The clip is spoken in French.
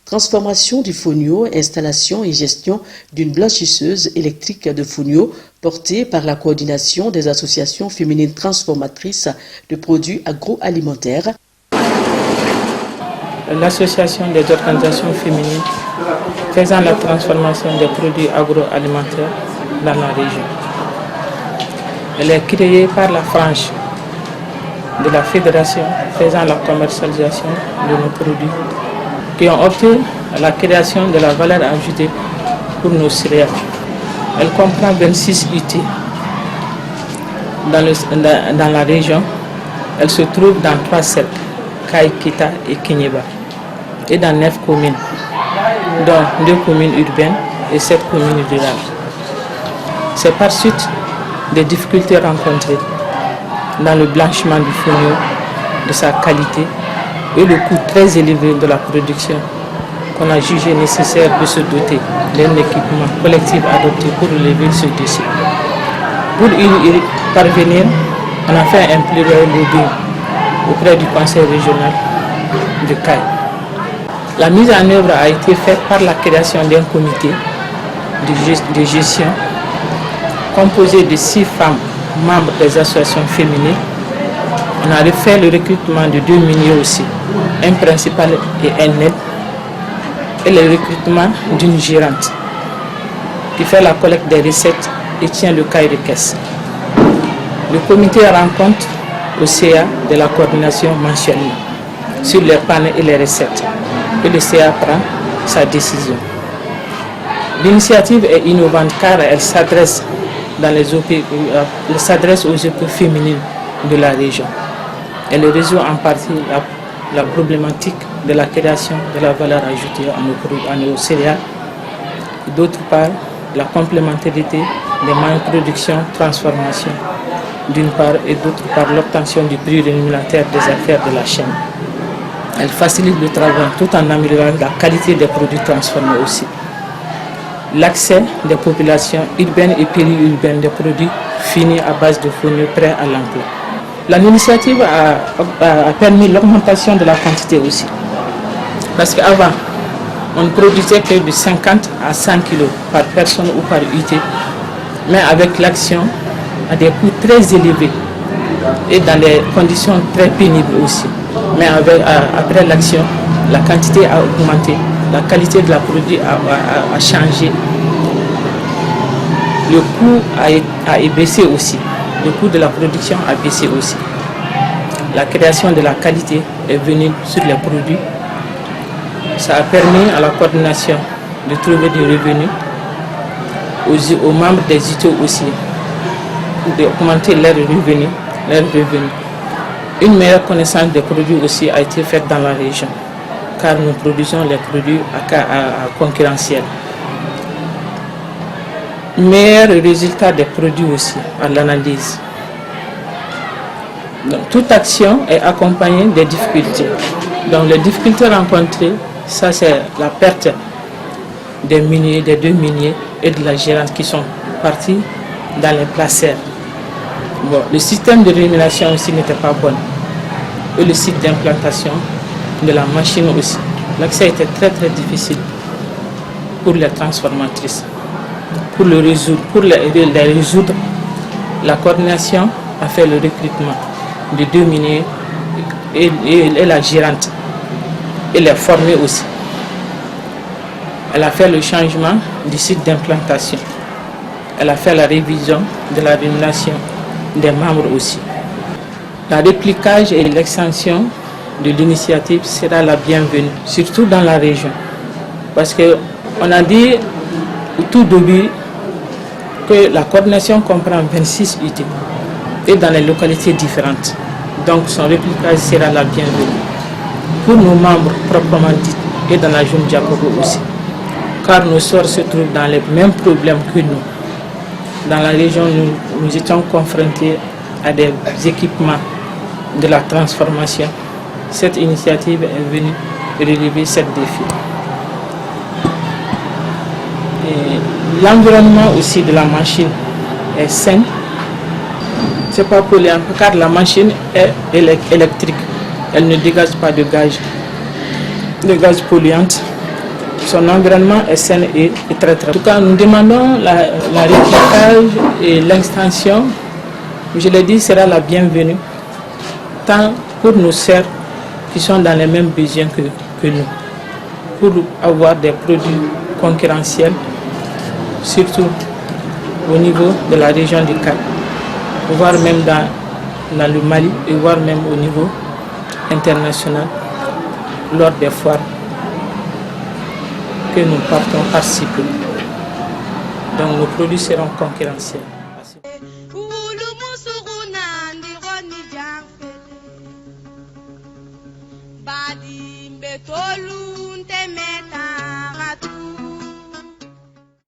Transformation du fonio, installation et gestion d'une blanchisseuse électrique de fonio portée par la coordination des associations féminines transformatrices de produits agroalimentaires. L'association des organisations féminines faisant la transformation des produits agroalimentaires dans la région. Elle est créée par la frange de la fédération faisant la commercialisation de nos produits qui ont opté à la création de la valeur ajoutée pour nos céréales. Elle comprend 26 unités dans la région. Elle se trouve dans 3 cercles, Kaï, Kita et Kenyeba, et dans 9 communes, dont 2 communes urbaines et 7 communes rurales. C'est par suite des difficultés rencontrées dans le blanchiment du fonio, de sa qualité et le coût très élevé de la production qu'on a jugé nécessaire de se doter d'un équipement collectif adopté pour relever ce défi. Pour y parvenir, on a fait un plaidoyer auprès du conseil régional de Kaï. La mise en œuvre a été faite par la création d'un comité de gestion composé de 6 femmes membres des associations féminines. On a fait le recrutement de 2 miniers aussi, un principal et un aide, et le recrutement d'une gérante qui fait la collecte des recettes et tient le cahier de caisse. Le comité rend compte au CA de la coordination mensuellement sur les pannes et les recettes, et le CA prend sa décision. L'initiative est innovante car elle s'adresse aux époux féminines de la région. Elle résout en partie la problématique de la création de la valeur ajoutée à nos céréales. D'autre part, la complémentarité des moyens de production, transformation, d'une part, et d'autre part, l'obtention du prix rémunérateur des affaires de la chaîne. Elle facilite le travail tout en améliorant la qualité des produits transformés aussi. L'accès des populations urbaines et périurbaines des produits finis à base de fonio prêts à l'emploi. L'initiative a permis l'augmentation de la quantité aussi. Parce qu'avant, on ne produisait que de 50 à 100 kg par personne ou par unité, mais avec l'action, à des coûts très élevés et dans des conditions très pénibles aussi. Mais après l'action, la quantité a augmenté, la qualité de la produit a changé. Le coût a baissé aussi. Le coût de la production a baissé aussi. La création de la qualité est venue sur les produits. Ça a permis à la coordination de trouver des revenus, aux membres des ITO aussi, d'augmenter leurs revenus. Une meilleure connaissance des produits aussi a été faite dans la région, car nous produisons les produits à concurrentiel. Meilleur résultat des produits aussi à l'analyse. Donc, toute action est accompagnée des difficultés. Donc les difficultés rencontrées, ça c'est la perte des 2 miniers et de la gérante qui sont partis dans les placères. Bon, le système de rémunération aussi n'était pas bon. Et le site d'implantation de la machine aussi. L'accès était très très difficile pour les transformatrices. Pour les résoudre, la coordination a fait le recrutement de 2 miniers et la gérante. Et les former aussi. Elle a fait le changement du site d'implantation. Elle a fait la révision de la rémunération des membres aussi. Le réplicage et l'extension de l'initiative sera la bienvenue, surtout dans la région. Parce qu'on a dit au tout début que la coordination comprend 26 unités et dans les localités différentes. Donc son réplicage sera la bienvenue. Pour nos membres proprement dits et dans la zone Diakobo aussi. Car nos soeurs se trouvent dans les mêmes problèmes que nous. Dans la région, nous étions confrontés à des équipements de la transformation. Cette initiative est venue relever ce défi. L'environnement aussi de la machine est sain. C'est pas polluant car la machine est électrique. Elle ne dégage pas de gaz polluants. son environnement est sain et très très. En tout cas, nous demandons la répliquage et l'extension, je l'ai dit, sera la bienvenue, tant pour nos sœurs qui sont dans les mêmes besoins que nous, pour avoir des produits concurrentiels, surtout au niveau de la région du Cap, voire même dans le Mali et voire même au niveau international lors des foires que nous partons participer. Donc nos produits seront concurrentiels.